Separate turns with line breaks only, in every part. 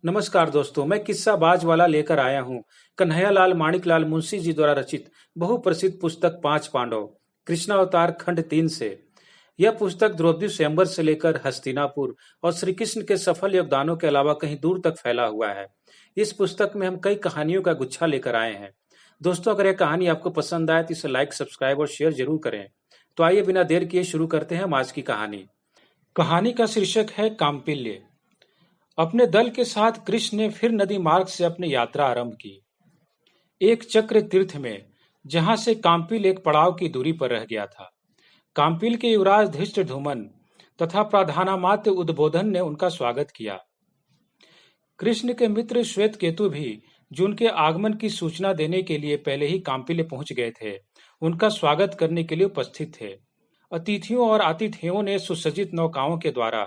नमस्कार दोस्तों, मैं किस्सा बाज वाला लेकर आया हूँ कन्हैयालाल माणिकलाल मुंशी जी द्वारा रचित बहुप्रसिद्ध पुस्तक पांच पांडव कृष्णावतार खंड 3 से। यह पुस्तक द्रौपदी स्वयंवर से लेकर हस्तिनापुर और श्री कृष्ण के सफल योगदानों के अलावा कहीं दूर तक फैला हुआ है। इस पुस्तक में हम कई कहानियों का गुच्छा लेकर आए हैं। दोस्तों, अगर यह कहानी आपको पसंद आए तो इसे लाइक, सब्सक्राइब और शेयर जरूर करें। तो आइए बिना देर किए शुरू करते हैं हम आज की कहानी। कहानी का शीर्षक है कांपिल्य। अपने दल के साथ कृष्ण ने फिर नदी मार्ग से अपनी यात्रा आरंभ की। एक चक्र तीर्थ में, जहां से कांपिल एक पड़ाव की दूरी पर रह गया था। कांपिल के युवराज धृष्टद्युम्न तथा प्रधानामात्य उद्बोधन ने उनका स्वागत किया। कृष्ण के मित्र श्वेत केतु भी, जो उनके आगमन की सूचना देने के लिए पहले ही कांपिल्य पहुंच गए थे, उनका स्वागत करने के लिए उपस्थित थे। अतिथियों और आतिथेयों ने सुसज्जित नौकाओं के द्वारा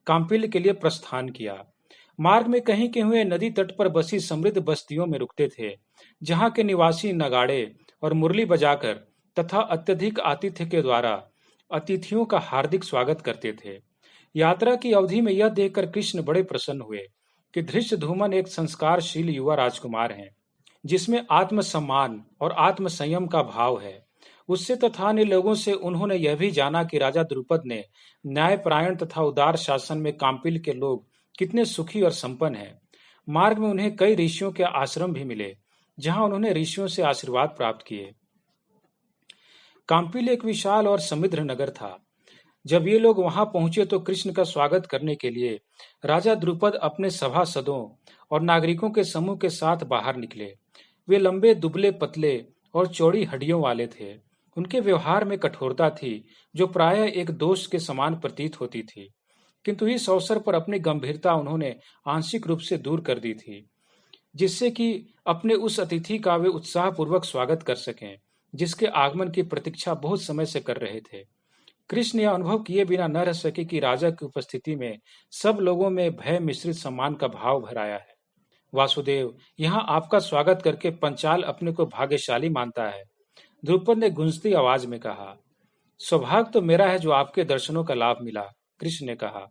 कांपिल्य के लिए प्रस्थान किया। मार्ग में कहीं के हुए नदी तट पर बसी समृद्ध बस्तियों में रुकते थे, जहां के निवासी नगाड़े और मुरली बजाकर तथा अत्यधिक आतिथ्य के द्वारा अतिथियों का हार्दिक स्वागत करते थे। यात्रा की अवधि में यह देखकर कृष्ण बड़े प्रसन्न हुए कि धृष्टद्युम्न एक संस्कारशील युवा राजकुमार हैं, जिसमें आत्मसम्मान और आत्मसंयम का भाव है। उससे तथा अन्य लोगों से उन्होंने यह भी जाना कि राजा द्रुपद ने न्यायपरायण तथा उदार शासन में कांपिल के लोग कितने सुखी और संपन्न हैं। मार्ग में उन्हें कई ऋषियों के आश्रम भी मिले, जहां उन्होंने ऋषियों से आशीर्वाद प्राप्त किए। कांपिल एक विशाल और समृद्ध नगर था। जब ये लोग वहां पहुंचे तो कृष्ण का स्वागत करने के लिए राजा द्रुपद अपने सभासदों और नागरिकों के समूह के साथ बाहर निकले। वे लंबे, दुबले, पतले और चौड़ी हड्डियों वाले थे। उनके व्यवहार में कठोरता थी, जो प्रायः एक दोष के समान प्रतीत होती थी, किंतु इस अवसर पर अपनी गंभीरता उन्होंने आंशिक रूप से दूर कर दी थी, जिससे कि अपने उस अतिथि का वे उत्साहपूर्वक स्वागत कर सकें, जिसके आगमन की प्रतीक्षा बहुत समय से कर रहे थे। कृष्ण यह अनुभव किए बिना न रह सके कि राजा की उपस्थिति में सब लोगों में भय मिश्रित सम्मान का भाव भराया है। वासुदेव, यहाँ आपका स्वागत करके पंचाल अपने को भाग्यशाली मानता है, द्रुपद ने गूंजती आवाज में कहा। सौभाग्य तो मेरा है जो आपके दर्शनों का लाभ मिला, कृष्ण ने कहा।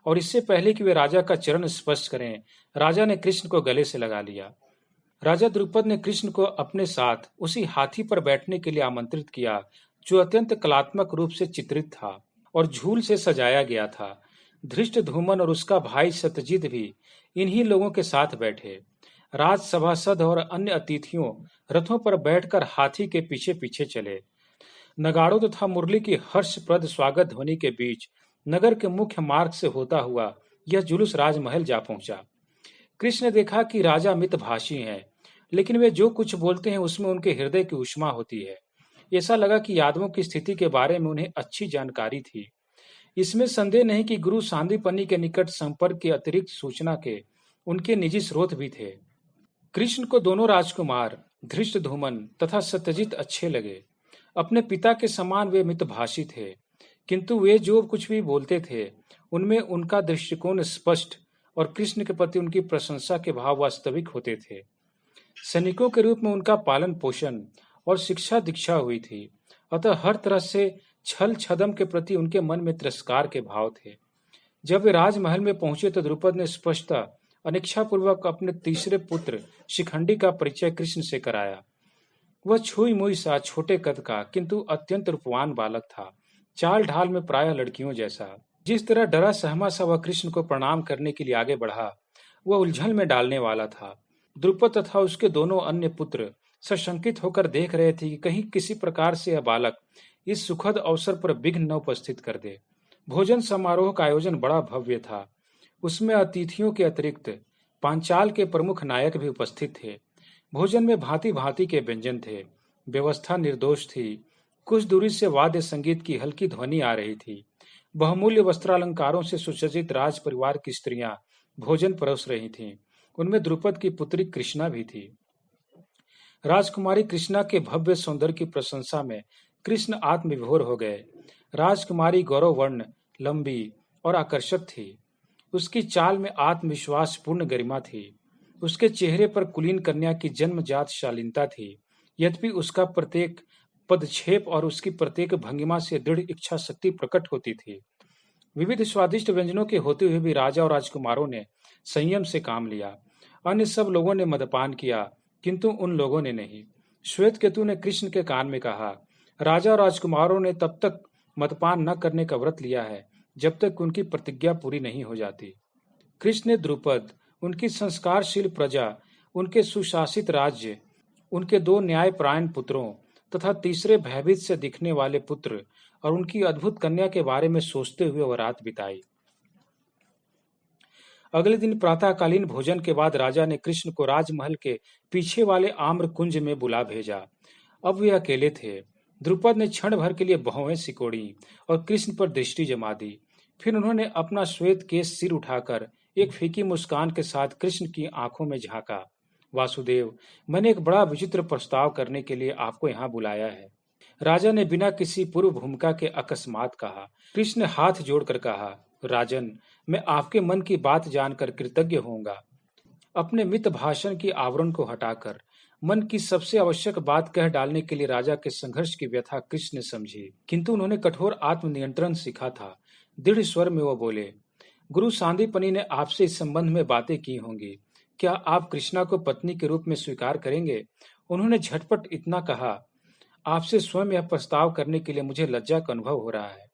और इससे पहले कि वे राजा का चरण स्पर्श करें, राजा ने कृष्ण को गले से लगा लिया। राजा द्रुपद ने कृष्ण को अपने साथ उसी हाथी पर बैठने के लिए आमंत्रित किया, जो अत्यंत कलात्मक रूप से चित्रित था और झूल से सजाया गया था। धृष्टद्युम्न और उसका भाई सत्यजित भी इन्हीं लोगों के साथ बैठे। राज सभासद और अन्य अतिथियों रथों पर बैठकर हाथी के पीछे पीछे चले। नगाड़ों तथा मुरली की हर्षप्रद स्वागत ध्वनि के बीच नगर के मुख्य मार्ग से होता हुआ यह जुलूस राजमहल जा पहुंचा। कृष्ण ने देखा कि राजा मितभाषी हैं, लेकिन वे जो कुछ बोलते हैं उसमें उनके हृदय की ऊष्मा होती है। ऐसा लगा कि यादवों की स्थिति के बारे में उन्हें अच्छी जानकारी थी। इसमें संदेह नहीं कि गुरु सांदीपनि के निकट संपर्क के अतिरिक्त सूचना के उनके निजी स्रोत भी थे। कृष्ण को दोनों राजकुमार धृष्टद्युम्न तथा सत्यजित अच्छे लगे। अपने पिता के समान वे मितभाषी थे, किंतु वे जो कुछ भी बोलते थे उनमें उनका दृष्टिकोण स्पष्ट और कृष्ण के प्रति उनकी प्रशंसा के भाव वास्तविक होते थे। सैनिकों के रूप में उनका पालन पोषण और शिक्षा दीक्षा हुई थी, अतः हर तरह से छल छदम के प्रति उनके मन में तिरस्कार के भाव थे। जब वे राजमहल में पहुंचे तो द्रुपद ने स्पष्टता अनिच्छापूर्वक अपने तीसरे पुत्र शिखंडी का परिचय कृष्ण से कराया। वह छुई मुई सा, छोटे कद का, किंतु अत्यंत रूपवान बालक था, चाल ढाल में प्रायः लड़कियों जैसा। जिस तरह डरा सहमा सा वह कृष्ण को प्रणाम करने के लिए आगे बढ़ा, वह उलझन में डालने वाला था। द्रुपद तथा उसके दोनों अन्य पुत्र सशंकित होकर देख रहे थे कि कहीं किसी प्रकार से यह बालक इस सुखद अवसर पर विघ्न न उपस्थित कर दे। भोजन समारोह का आयोजन बड़ा भव्य था। उसमें अतिथियों के अतिरिक्त पांचाल के प्रमुख नायक भी उपस्थित थे। भोजन में भांति भांति के व्यंजन थे। व्यवस्था निर्दोष थी। कुछ दूरी से वाद्य संगीत की हल्की ध्वनि आ रही थी। बहुमूल्य वस्त्रालंकारों से सुसज्जित राज परिवार की स्त्रियां भोजन परोस रही थीं। उनमें द्रुपद की पुत्री कृष्णा भी थी। राजकुमारी कृष्णा के भव्य सौंदर्य की प्रशंसा में कृष्ण आत्मविभोर हो गए। राजकुमारी गौरव वर्ण, लंबी और आकर्षक थी। उसकी चाल में आत्मविश्वास पूर्ण गरिमा थी। उसके चेहरे पर कुलीन कन्या की जन्मजात शालीनता थी। यद्यपि उसका प्रत्येक पदक्षेप और उसकी प्रत्येक भंगिमा से दृढ़ इच्छा शक्ति प्रकट होती थी। विविध स्वादिष्ट व्यंजनों के होते हुए भी राजा और राजकुमारों ने संयम से काम लिया। अन्य सब लोगों ने मदपान किया, किंतु उन लोगों ने नहीं। श्वेतकेतु ने कृष्ण के कान में कहा, राजा और राजकुमारों ने तब तक मदपान न करने का व्रत लिया है जब तक उनकी प्रतिज्ञा पूरी नहीं हो जाती। कृष्ण ने द्रुपद, उनकी संस्कारशील प्रजा, उनके सुशासित राज्य, उनके दो न्यायपरायण पुत्रों तथा तीसरे भयभीत से दिखने वाले पुत्र और उनकी अद्भुत कन्या के बारे में सोचते हुए वह रात बिताई। अगले दिन प्रातःकालीन भोजन के बाद राजा ने कृष्ण को राजमहल के पीछे वाले आम्र कुंज में बुला भेजा। अब वे अकेले थे। द्रुपद ने क्षण भर के लिए भौहें सिकोड़ी और कृष्ण पर दृष्टि जमा दी। फिर उन्होंने अपना श्वेत केश सिर उठाकर एक फीकी मुस्कान के साथ कृष्ण की आंखों में झांका। वासुदेव, मैंने एक बड़ा विचित्र प्रस्ताव करने के लिए आपको यहाँ बुलाया है। राजा ने बिना किसी पूर्व भूमिका के अकस्मात कहा। कृष्ण ने हाथ जोड़कर कहा, राजन, मैं आपके मन की बात जानकर कृतज्ञ होऊंगा। अपने मित भाषण की आवरण को हटाकर मन की सबसे आवश्यक बात कह डालने के लिए राजा के संघर्ष की व्यथा कृष्ण ने समझी, किंतु उन्होंने कठोर आत्मनियंत्रण सीखा था। दृढ़ स्वर में वो बोले, गुरु सांदीपनि ने आपसे इस संबंध में बातें की होंगी। क्या आप कृष्णा को पत्नी के रूप में स्वीकार करेंगे? उन्होंने झटपट इतना कहा, आपसे स्वयं यह प्रस्ताव करने के लिए मुझे लज्जा का अनुभव हो रहा है।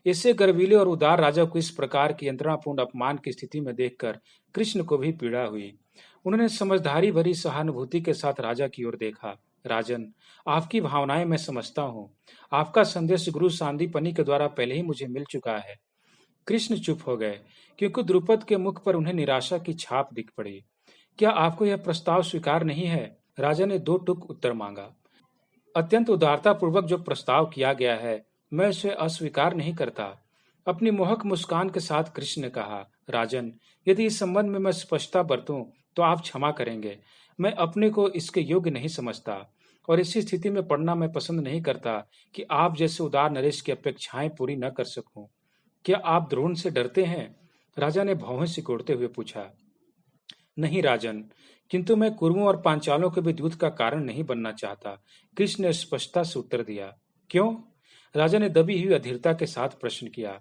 इससे गर्वीले और उदार राजा को इस प्रकार की यंत्रणापूर्ण अपमान की स्थिति में देखकर कृष्ण को भी पीड़ा हुई। उन्होंने समझदारी भरी सहानुभूति के साथ राजा की ओर देखा। राजन, आपकी भावनाएं मैं समझता हूँ। आपका संदेश गुरु सांदीपनि के द्वारा पहले ही मुझे मिल चुका है। कृष्ण चुप हो गए, क्योंकि द्रुपद के मुख पर उन्हें निराशा की छाप दिख पड़ी। क्या आपको यह प्रस्ताव स्वीकार नहीं है? राजा ने दो टूक उत्तर मांगा। अत्यंत उदारता पूर्वक जो प्रस्ताव किया गया है, मैं उसे अस्वीकार नहीं करता। अपनी मोहक मुस्कान के साथ कृष्ण ने कहा, राजन, यदि इस संबंध में मैं स्पष्टता बरतूं तो आप क्षमा करेंगे। मैं अपने को इसके योग्य नहीं समझता और इसी स्थिति में पड़ना मैं पसंद नहीं करता कि आप जैसे उदार नरेश की अपेक्षाएं पूरी न कर सकूं। क्या आप द्रोण से डरते हैं? राजा ने भौहें सिकोड़ते हुए पूछा। नहीं राजन, किंतु मैं कुरुओं और पांचालों के भी दूत का कारण नहीं बनना चाहता। कृष्ण ने स्पष्टता से उत्तर दिया। क्यों? राजा ने दबी हुई अधीरता के साथ प्रश्न किया।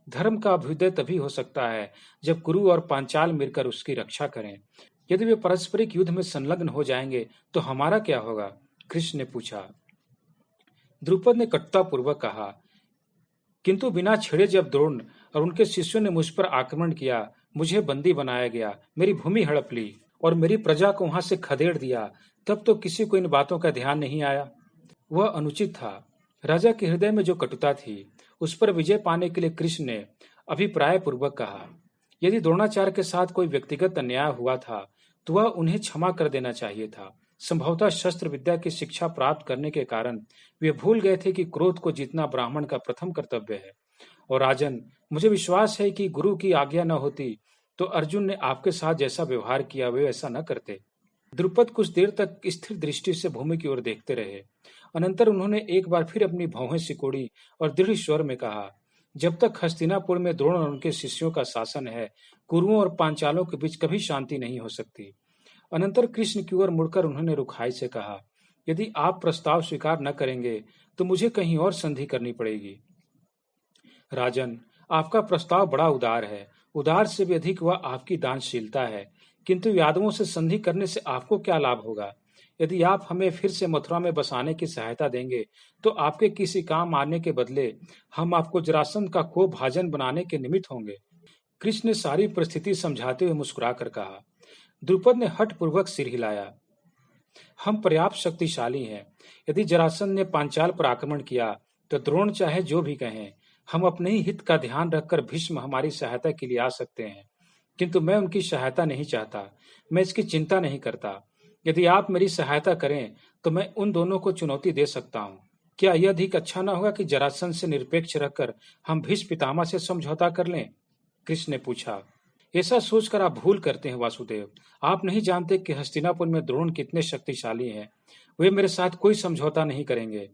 धर्म का अभ्युदय तभी हो सकता है जब कुरु और पांचाल मिलकर उसकी रक्षा करें। यदि वे पारस्परिक युद्ध में संलग्न हो जाएंगे तो हमारा क्या होगा? कृष्ण ने पूछा। द्रुपद ने कटुतापूर्वक कहा, किंतु बिना छेड़े जब द्रोण और उनके शिष्यों ने मुझ पर आक्रमण किया, मुझे बंदी बनाया गया, मेरी भूमि हड़प ली और मेरी प्रजा को वहां से खदेड़ दिया, तब तो किसी को इन बातों का ध्यान नहीं आया। वह अनुचित था। राजा के हृदय में जो कटुता थी, उस पर विजय पाने के लिए कृष्ण ने अभिप्राय पूर्वक कहा, यदि द्रोणाचार्य के साथ कोई व्यक्तिगत अन्याय हुआ था तो वह उन्हें क्षमा कर देना चाहिए था। संभवतः शस्त्र विद्या की शिक्षा प्राप्त करने के कारण वे भूल गए थे कि क्रोध को जीतना ब्राह्मण का प्रथम कर्तव्य है। और राजन, मुझे विश्वास है कि गुरु की आज्ञा न होती तो अर्जुन ने आपके साथ जैसा व्यवहार किया वे ऐसा न करते। द्रुपद कुछ देर तक स्थिर दृष्टि से भूमि की ओर देखते रहे। अनंतर उन्होंने एक बार फिर अपनी भौहें सिकोड़ी और दृढ़ स्वर में कहा, जब तक हस्तिनापुर में द्रोण और उनके शिष्यों का शासन है, कुरुओं और पांचालों के बीच कभी शांति नहीं हो सकती। अनंतर कृष्ण की ओर मुड़कर उन्होंने रुखाई से कहा, यदि आप प्रस्ताव स्वीकार न करेंगे तो मुझे कहीं और संधि करनी पड़ेगी। राजन, आपका प्रस्ताव बड़ा उदार है। उदार से भी अधिक वह आपकी दानशीलता है, किंतु यादवों से संधि करने से आपको क्या लाभ होगा? यदि आप हमें फिर से मथुरा में बसाने की सहायता देंगे तो आपके किसी काम आने के बदले हम आपको जरासंध का को भाजन बनाने के निमित्त होंगे। कृष्ण ने सारी परिस्थिति समझाते हुए मुस्कुराकर कहा। द्रुपद ने हठ पूर्वक सिर हिलाया। हम पर्याप्त शक्तिशाली हैं। यदि जरासंध ने पांचाल पर आक्रमण किया तो द्रोण चाहे जो भी कहें, हम अपने ही हित का ध्यान रखकर भीष्म हमारी सहायता के लिए आ सकते हैं। किंतु मैं उनकी सहायता नहीं चाहता। मैं इसकी चिंता नहीं करता। यदि आप मेरी सहायता करें तो मैं उन दोनों को चुनौती दे सकता हूँ। क्या यह अधिक अच्छा न होगा कि जरासंध से निरपेक्ष रहकर हम भीष्म पितामह से समझौता कर लें? कृष्ण ने पूछा। ऐसा सोचकर आप भूल करते हैं वासुदेव। आप नहीं जानते कि हस्तिनापुर में द्रोण कितने शक्तिशाली हैं। वे मेरे साथ कोई समझौता नहीं करेंगे,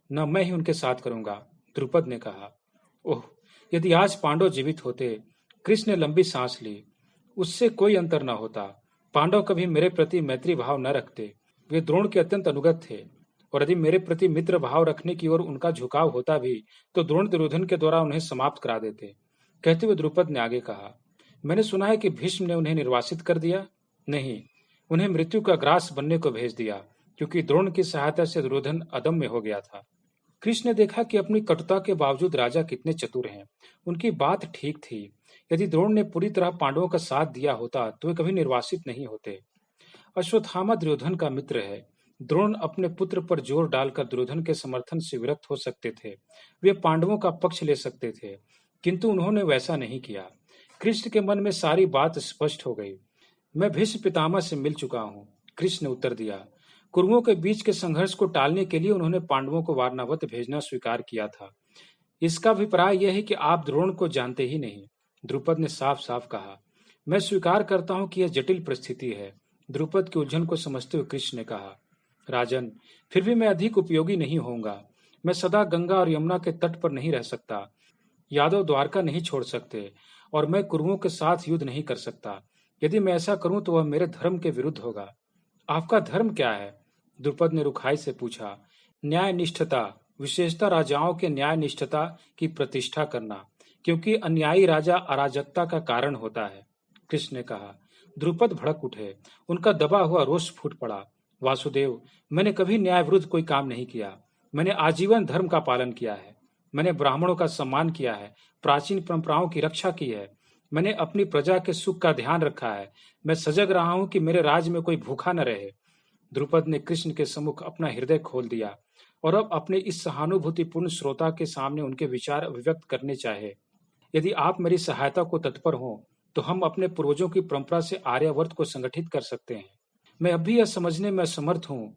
न मैं ही उनके साथ करूंगा। द्रुपद ने कहा। ओह, यदि आज पांडव जीवित होते। कृष्ण ने लंबी सांस ली। उससे कोई अंतर न होता। पांडव कभी मेरे प्रति मैत्री भाव न रखते। वे द्रोण के अत्यंत अनुगत थे, और यदि मेरे प्रति मित्र भाव रखने की ओर उनका झुकाव होता भी तो द्रोण दुर्योधन के द्वारा उन्हें समाप्त करा देते। कहते हुए द्रुपद ने आगे कहा, मैंने सुना है कि भीष्म ने उन्हें निर्वासित कर दिया। नहीं, उन्हें मृत्यु का ग्रास बनने को भेज दिया, क्योंकि द्रोण की सहायता से दुर्योधन अदम्य हो गया था। कृष्ण ने देखा कि अपनी कटुता के बावजूद राजा कितने चतुर हैं। उनकी बात ठीक थी। यदि द्रोण ने पूरी तरह पांडवों का साथ दिया होता तो वे कभी निर्वासित नहीं होते। अश्वत्थामा दुर्योधन का मित्र है। द्रोण अपने पुत्र पर जोर डालकर दुर्योधन के समर्थन से विरक्त हो सकते थे। वे पांडवों का पक्ष ले सकते थे, किंतु उन्होंने वैसा नहीं किया। कृष्ण के मन में सारी बात स्पष्ट हो गई। मैं भीष्म पितामह से मिल चुका हूँ, कृष्ण ने उत्तर दिया। कुरुओं के बीच के संघर्ष को टालने के लिए उन्होंने पांडवों को वारणावत भेजना स्वीकार किया था। इसका अभिप्राय यह है कि आप द्रोण को जानते ही नहीं, द्रुपद ने साफ साफ कहा। मैं स्वीकार करता हूं कि यह जटिल परिस्थिति है, द्रुपद की उलझन को समझते हुए कृष्ण ने कहा। राजन, फिर भी मैं अधिक उपयोगी नहीं होऊंगा। मैं सदा गंगा और यमुना के तट पर नहीं रह सकता, यादव द्वारका नहीं छोड़ सकते, और मैं कुरुओं के साथ युद्ध नहीं कर सकता। यदि मैं ऐसा करूं तो वह मेरे धर्म के विरुद्ध होगा। आपका धर्म क्या है? द्रुपद ने रुखाई से पूछा। न्याय निष्ठता, विशेषतः राजाओं के न्याय निष्ठता की प्रतिष्ठा करना, क्योंकि अन्यायी राजा अराजकता का कारण होता है, कृष्ण ने कहा। द्रुपद भड़क उठे। उनका दबा हुआ रोष फूट पड़ा। वासुदेव, मैंने कभी न्याय विरुद्ध कोई काम नहीं किया। मैंने आजीवन धर्म का पालन किया है। मैंने ब्राह्मणों का सम्मान किया है, प्राचीन परंपराओं की रक्षा की है। मैंने अपनी प्रजा के सुख का ध्यान रखा है। मैं सजग रहा हूं कि मेरे राज्य में कोई भूखा न रहे। द्रुपद ने कृष्ण के सम्मुख अपना हृदय खोल दिया और अब अपने इस सहानुभूतिपूर्ण श्रोता के सामने उनके विचार अभिव्यक्त करने चाहे। यदि आप मेरी सहायता को तत्पर हों तो हम अपने पूर्वजों की परंपरा से आर्यावर्त को संगठित कर सकते हैं। मैं अब भी यह समझने में असमर्थ हूं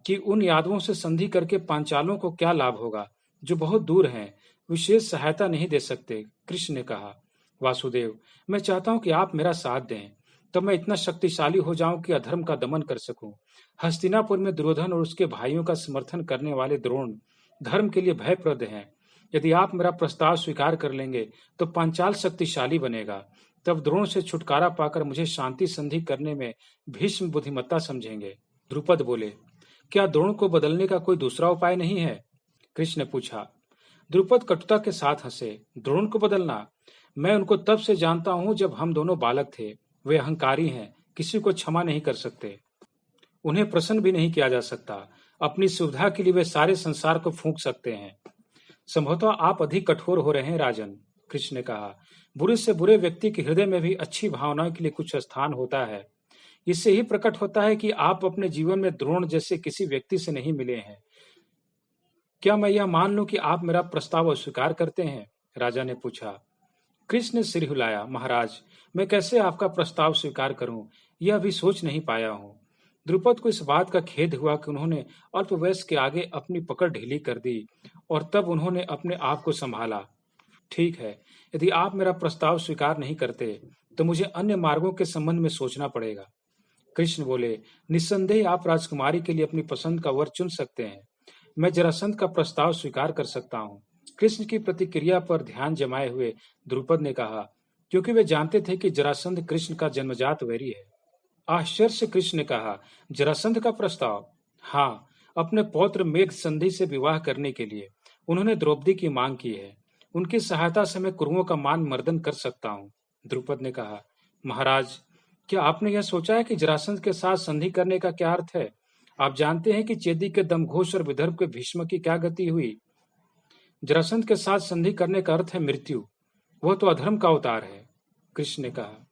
कि उन यादवों से संधि करके पांचालों को क्या लाभ होगा, जो बहुत दूर हैं, विशेष सहायता नहीं दे सकते, कृष्ण ने कहा। वासुदेव, मैं चाहता हूं कि आप मेरा साथ दें, तब मैं इतना शक्तिशाली हो जाऊं कि अधर्म का दमन कर सकूं। हस्तिनापुर में दुर्योधन और उसके भाइयों का समर्थन करने वाले द्रोण धर्म के लिए भयप्रद हैं। यदि आप मेरा प्रस्ताव स्वीकार कर लेंगे तो पांचाल शक्तिशाली बनेगा। तब द्रोण से छुटकारा पाकर मुझे शांति संधि करने में भीष्म बुद्धिमत्ता समझेंगे। द्रुपद बोले, क्या द्रोण को बदलने का कोई दूसरा उपाय नहीं है? कृष्ण ने पूछा। द्रुपद कटुता के साथ हंसे। द्रोण को बदलना? मैं उनको तब से जानता हूं जब हम दोनों बालक थे। वे अहंकारी हैं, किसी को क्षमा नहीं कर सकते, उन्हें प्रसन्न भी नहीं किया जा सकता। अपनी सुविधा के लिए वे सारे संसार को फूंक सकते हैं। संभवतः आप अधिक कठोर हो रहे हैं राजन, कृष्ण ने कहा। बुरे से बुरे व्यक्ति के हृदय में भी अच्छी भावनाओं के लिए कुछ स्थान होता है। इससे ही प्रकट होता है कि आप अपने जीवन में द्रोण जैसे किसी व्यक्ति से नहीं मिले हैं। क्या मैं यह मान लूं कि आप मेरा प्रस्ताव अस्वीकार करते हैं? राजा ने पूछा। कृष्ण ने सिर हिलाया। महाराज, मैं कैसे आपका प्रस्ताव स्वीकार करूं, यह अभी सोच नहीं पाया हूं। द्रुपद को इस बात का खेद हुआ कि उन्होंने अल्पवयस्क के आगे अपनी पकड़ ढीली कर दी, और तब उन्होंने अपने आप को संभाला। ठीक है, यदि आप मेरा प्रस्ताव स्वीकार नहीं करते तो मुझे अन्य मार्गों के संबंध में सोचना पड़ेगा। कृष्ण बोले, निस्संदेह आप राजकुमारी के लिए अपनी पसंद का वर चुन सकते हैं। मैं जरासंध का प्रस्ताव स्वीकार कर सकता हूँ। कृष्ण की प्रतिक्रिया पर ध्यान जमाए हुए द्रुपद ने कहा, क्योंकि वे जानते थे कि जरासंध कृष्ण का जन्मजात वैरी है। आश्चर्य से कृष्ण ने कहा, जरासंध का प्रस्ताव? हाँ, अपने पौत्र मेघ संधि से विवाह करने के लिए उन्होंने द्रौपदी की मांग की है। उनकी सहायता से मैं कुरुओं का मान मर्दन कर सकता हूँ। द्रुपद ने कहा, महाराज, क्या आपने यह सोचा है कि जरासंध के साथ संधि करने का क्या अर्थ है? आप जानते हैं कि चेदी के दमघोष और विदर्भ के भीष्म की क्या गति हुई। जरासंध के साथ संधि करने का अर्थ है मृत्यु। वह तो अधर्म का अवतार है, कृष्ण ने कहा।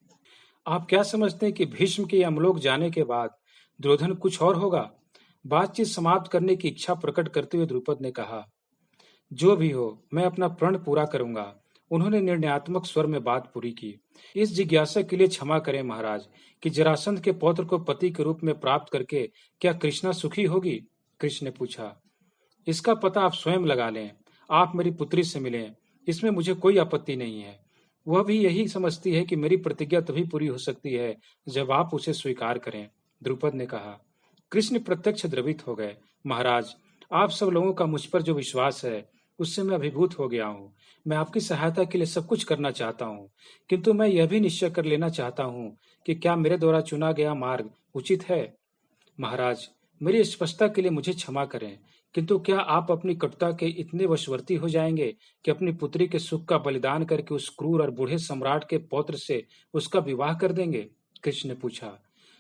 आप क्या समझते हैं कि भीष्म के यमलोक जाने के बाद दुर्योधन कुछ और होगा? बातचीत समाप्त करने की इच्छा प्रकट करते हुए द्रुपद ने कहा, जो भी हो, मैं अपना प्रण पूरा करूंगा। उन्होंने निर्णयात्मक स्वर में बात पूरी की। इस जिज्ञासा के लिए क्षमा करें महाराज कि जरासंध के पौत्र को पति के रूप में प्राप्त करके क्या कृष्णा सुखी होगी? कृष्ण ने पूछा। इसका पता आप स्वयं लगा लें। आप मेरी पुत्री से मिलें, इसमें मुझे कोई आपत्ति नहीं है। वह भी यही समझती है कि मेरी प्रतिज्ञा तभी पूरी हो सकती है जब आप उसे स्वीकार करें, द्रुपद ने कहा। कृष्ण प्रत्यक्ष द्रवित हो गए। महाराज, आप सब लोगों का मुझ पर जो विश्वास है उससे मैं अभिभूत हो गया हूँ। मैं आपकी सहायता के लिए सब कुछ करना चाहता हूँ, किंतु मैं यह भी निश्चय कर लेना चाहता हूँ कि क्या मेरे द्वारा चुना गया मार्ग उचित है। महाराज, मेरी अस्पष्टता के लिए मुझे क्षमा करें, किंतु क्या आप अपनी कटुता के इतने वशवर्ती हो जाएंगे कि अपनी पुत्री के सुख का बलिदान करके उस क्रूर और बूढ़े सम्राट के पौत्र से उसका विवाह कर देंगे? कृष्ण ने पूछा।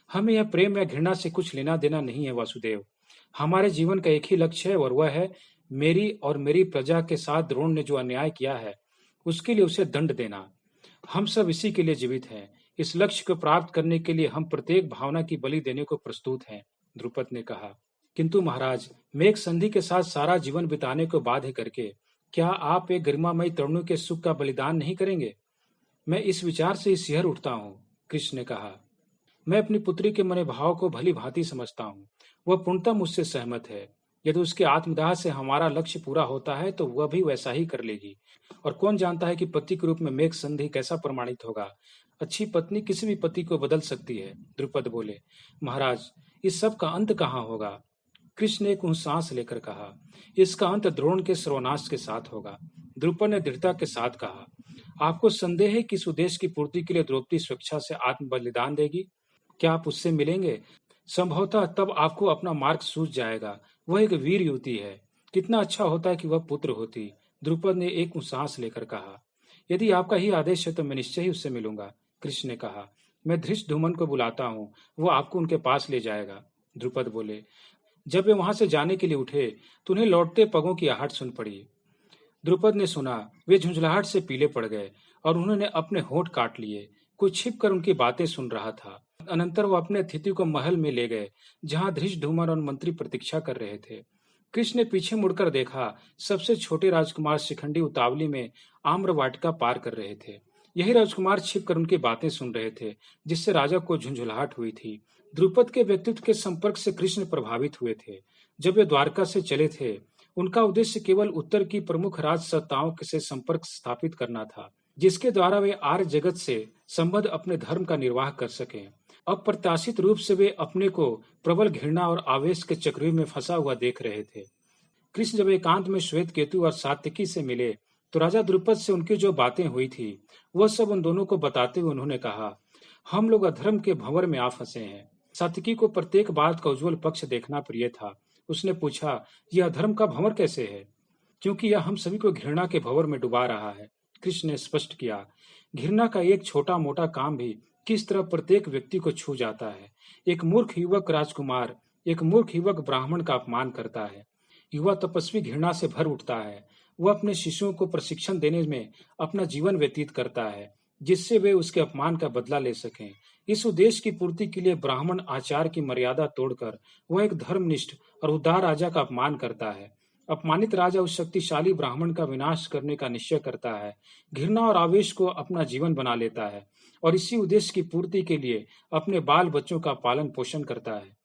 हमें यह प्रेम या घृणा से कुछ लेना देना नहीं है वासुदेव। हमारे जीवन का एक ही लक्ष्य है और वह है मेरी और मेरी प्रजा के साथ द्रोण ने जो अन्याय किया है उसके लिए उसे दंड देना। हम सब इसी के लिए जीवित हैं। इस लक्ष्य को प्राप्त करने के लिए हम प्रत्येक भावना की बलि देने को प्रस्तुत हैं, द्रुपद ने कहा। किंतु महाराज, मेघ संधि के साथ सारा जीवन बिताने को बाध्य करके क्या आप एक गरिमामयी तरुणी के सुख का बलिदान नहीं करेंगे? मैं इस विचार से ही सिहर उठता हूँ, कृष्ण ने कहा। मैं अपनी पुत्री के मनोभाव को भली भांति समझता हूँ। वह पूर्णतः मुझसे सहमत है। यदि उसके आत्मदाह से हमारा लक्ष्य पूरा होता है तो वह भी वैसा ही कर लेगी। और कौन जानता है कि पति के रूप में मेघ संधि कैसा प्रमाणित होगा। अच्छी पत्नी किसी भी पति को बदल सकती है, द्रुपद बोले। महाराज, इस सब का अंत कहाँ होगा? कृष्ण ने एक ऊंची सांस लेकर कहा। इसका अंत द्रोण के सर्वनाश के साथ होगा। द्रुपद ने दृढ़ता के साथ कहा। आपको संदेह है कि इस उद्देश्य की पूर्ति के लिए द्रौपदी स्वेच्छा से आत्म बलिदान देगी? क्या आप उससे मिलेंगे? संभवतः तब आपको अपना मार्ग सूझ जाएगा। वह एक वीर युवती है। कितना अच्छा होता है कि वह पुत्र होती। द्रुपद ने एक ऊंची सांस लेकर कहा। यदि आपका ही आदेश है तो मैं निश्चय ही उससे मिलूंगा, कृष्ण ने कहा। मैं धृष्टद्युम्न को बुलाता हूँ, वो आपको उनके पास ले जाएगा, द्रुपद बोले। जब वे वहां से जाने के लिए उठे तो उन्हें लौटते पगों की आहट सुन पड़ी। द्रुपद ने सुना। वे झुंझलाहट से पीले पड़ गए और उन्होंने अपने होंठ काट लिए। कोई छिप कर उनकी बातें सुन रहा था। अनंतर वो अपने अतिथि को महल में ले गए जहां धृष्टद्युम्न और मंत्री प्रतीक्षा कर रहे थे। कृष्ण ने पीछे मुड़कर देखा। सबसे छोटे राजकुमार शिखंडी उतावली में आम्र वाटिका पार कर रहे थे। यही राजकुमार छिप कर उनकी बातें सुन रहे थे जिससे राजा को झुंझुलाहट हुई थी। द्रुपद के व्यक्तित्व के संपर्क से कृष्ण प्रभावित हुए थे। जब वे द्वारका से चले थे उनका उद्देश्य केवल उत्तर की प्रमुख राज सत्ताओं से संपर्क स्थापित करना था, जिसके द्वारा वे आर्य जगत से संबद्ध अपने धर्म का निर्वाह कर सकें। अप्रत्याशित रूप से वे अपने को प्रबल घृणा और आवेश के चक्रव्यूह में फंसा हुआ देख रहे थे। कृष्ण जब एकांत में श्वेत केतु और सात्यकी से मिले तो राजा द्रुपद से उनकी जो बातें हुई थी वह सब उन दोनों को बताते हुए उन्होंने कहा, हम लोग अधर्म के भंवर में आ फंसे हैं। सात्यकी को प्रत्येक बात का उज्जवल पक्ष देखना प्रिय था। उसने पूछा, यह अधर्म का भंवर कैसे है? क्योंकि यह हम सभी को घृणा के भंवर में डुबा रहा है, कृष्ण ने स्पष्ट किया। घृणा का एक छोटा मोटा काम भी किस तरह प्रत्येक व्यक्ति को छू जाता है। एक मूर्ख युवक राजकुमार एक मूर्ख युवक ब्राह्मण का अपमान करता है। युवा तपस्वी घृणा से भर उठता है। वह अपने शिष्यों को प्रशिक्षण देने में अपना जीवन व्यतीत करता है जिससे वे उसके अपमान का बदला ले सकें। इस उद्देश्य की पूर्ति के लिए ब्राह्मण आचार की मर्यादा तोड़कर वह एक धर्मनिष्ठ और उदार राजा का अपमान करता है। अपमानित राजा उस शक्तिशाली ब्राह्मण का विनाश करने का निश्चय करता है, घृणा और आवेश को अपना जीवन बना लेता है और इसी उद्देश्य की पूर्ति के लिए अपने बाल बच्चों का पालन पोषण करता है।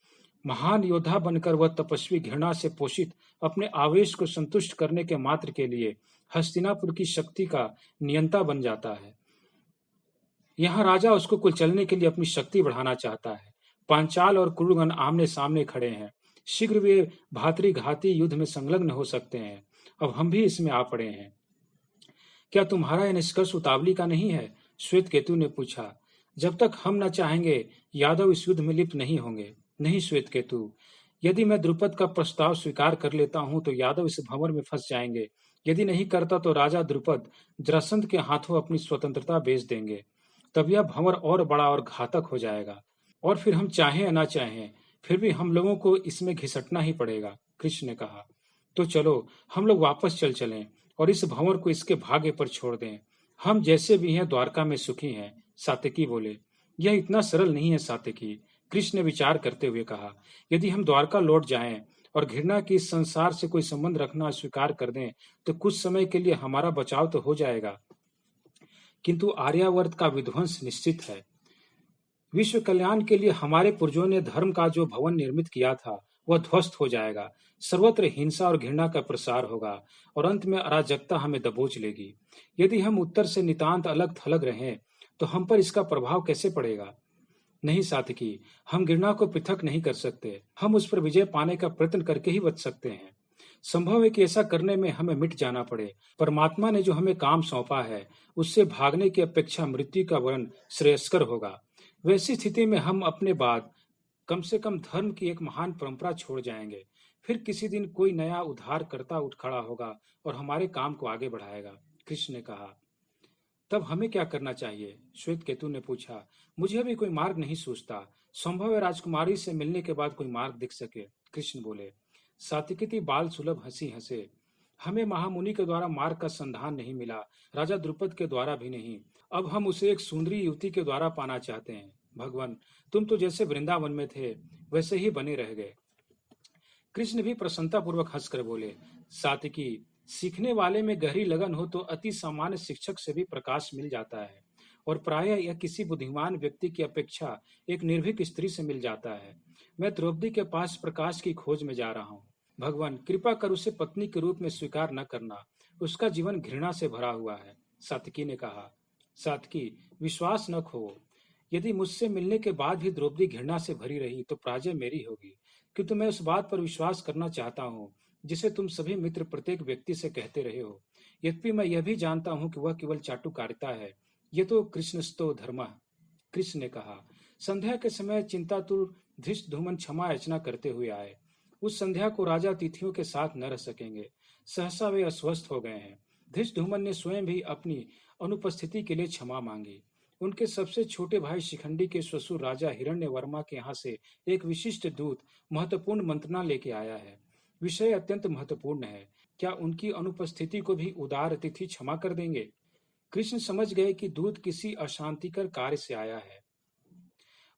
महान योद्धा बनकर वह तपस्वी घृणा से पोषित अपने आवेश को संतुष्ट करने के मात्र के लिए हस्तिनापुर की शक्ति का नियंता बन जाता है। यहाँ राजा उसको कुचलने के लिए अपनी शक्ति बढ़ाना चाहता है। पांचाल और कुरुगण आमने सामने खड़े हैं। शीघ्र वे भातृघाती युद्ध में संलग्न हो सकते हैं। अब हम भी इसमें आ पड़े हैं। क्या तुम्हारा यह निष्कर्ष उतावली का नहीं है? श्वेत केतु ने पूछा। जब तक हम न चाहेंगे यादव इस युद्ध में लिप्त नहीं होंगे। नहीं श्वेत केतु, यदि मैं द्रुपद का प्रस्ताव स्वीकार कर लेता हूं तो यादव इस भंवर में फंस जाएंगे। यदि नहीं करता तो राजा द्रुपद जरासंध के हाथों अपनी स्वतंत्रता बेच देंगे। तब यह भंवर और बड़ा और घातक हो जाएगा और फिर हम चाहें या ना चाहें फिर भी हम लोगों को इसमें घिसटना ही पड़ेगा, कृष्ण ने कहा। तो चलो हम लोग वापस चलें और इस भंवर को इसके भाग्य पर छोड़ दें। हम जैसे भी हैं द्वारका में सुखी हैं, सात्यकी बोले। यह इतना सरल नहीं है सात्यकी, कृष्ण ने विचार करते हुए कहा। यदि हम द्वारका लौट जाएं और घृणा की इस संसार से कोई संबंध रखना स्वीकार कर दें तो कुछ समय के लिए हमारा बचाव तो हो जाएगा, किंतु आर्यावर्त का विध्वंस निश्चित है। विश्व कल्याण के लिए हमारे पूर्वजों ने धर्म का जो भवन निर्मित किया था वह ध्वस्त हो जाएगा। सर्वत्र हिंसा और घृणा का प्रसार होगा और अंत में अराजकता हमें दबोच लेगी। यदि हम उत्तर से नितांत अलग थलग रहें तो हम पर इसका प्रभाव कैसे पड़ेगा? नहीं सात्यकी, हम घृणा को पृथक नहीं कर सकते। हम उस पर विजय पाने का प्रयत्न करके ही बच सकते हैं। संभव है कि ऐसा करने में हमें मिट जाना पड़े। परमात्मा ने जो हमें काम सौंपा है उससे भागने की अपेक्षा मृत्यु का वर्ण श्रेयस्कर होगा। वैसी स्थिति में हम अपने बाद कम से कम धर्म की एक महान परंपरा छोड़ जाएंगे। फिर किसी दिन कोई नया उद्धारकर्ता उठ खड़ा होगा और हमारे काम को आगे बढ़ाएगा। कृष्ण ने कहा। तब हमें क्या करना चाहिए? श्वेत केतु ने पूछा। मुझे अभी कोई मार्ग नहीं सूझता। संभव है राजकुमारी से मिलने के बाद कोई मार्ग दिख सके। कृष्ण बोले। सात्विकी बाल सुलभ हंसी हंसे। हमें महामुनि के द्वारा मार्ग का संधान नहीं मिला, राजा द्रुपद के द्वारा भी नहीं। अब हम उसे एक सुंदरी युवती के द्वारा पाना चाहते हैं। भगवान, तुम तो जैसे वृंदावन में थे वैसे ही बने रह गए। कृष्ण भी प्रसन्नतापूर्वक हंसकर बोले। सात्विकी, सीखने वाले में गहरी लगन हो तो अति सामान्य शिक्षक से भी प्रकाश मिल जाता है, और प्रायः यह किसी बुद्धिमान व्यक्ति की अपेक्षा एक निर्भीक स्त्री से मिल जाता है। मैं द्रौपदी के पास प्रकाश की खोज में जा रहा हूँ। भगवान, कृपा कर उसे पत्नी के रूप में स्वीकार न करना। उसका जीवन घृणा से भरा हुआ है। सात्विकी ने कहा। सात्विकी, विश्वास न खो। यदि मुझसे मिलने के बाद भी द्रौपदी घृणा से भरी रही तो पराजय मेरी होगी, किंतु मैं उस बात पर विश्वास करना चाहता हूँ जिसे तुम सभी मित्र प्रत्येक व्यक्ति से कहते रहे हो। यद्यपि मैं यह भी जानता हूँ कि वह केवल चाटुकारिता है। ये तो कृष्णस्तो धर्मः। कृष्ण ने कहा। संध्या के समय चिंतातुर धृष्टद्युम्न क्षमा याचना करते हुए आए। उस संध्या को राजा अतिथियों के साथ न रह सकेंगे। सहसा वे अस्वस्थ हो गए हैं। धृष्टद्युम्न ने स्वयं भी अपनी अनुपस्थिति के लिए क्षमा मांगी। उनके सबसे छोटे भाई शिखंडी के ससुर राजा हिरण्यवर्मा के यहाँ से एक विशिष्ट दूत महत्वपूर्ण मंत्रणा लेके आया है। विषय अत्यंत महत्वपूर्ण है। क्या उनकी अनुपस्थिति को भी उदार अतिथि क्षमा कर देंगे? कृष्ण समझ गए कि दूत किसी अशांतिकर कार्य से आया है।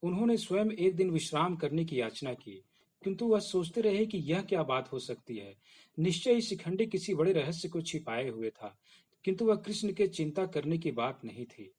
उन्होंने स्वयं एक दिन विश्राम करने की याचना की, किंतु वह सोचते रहे कि यह क्या बात हो सकती है। निश्चय ही शिखंडी किसी बड़े रहस्य को छिपाए हुए था, किंतु वह कृष्ण के चिंता करने की बात नहीं थी।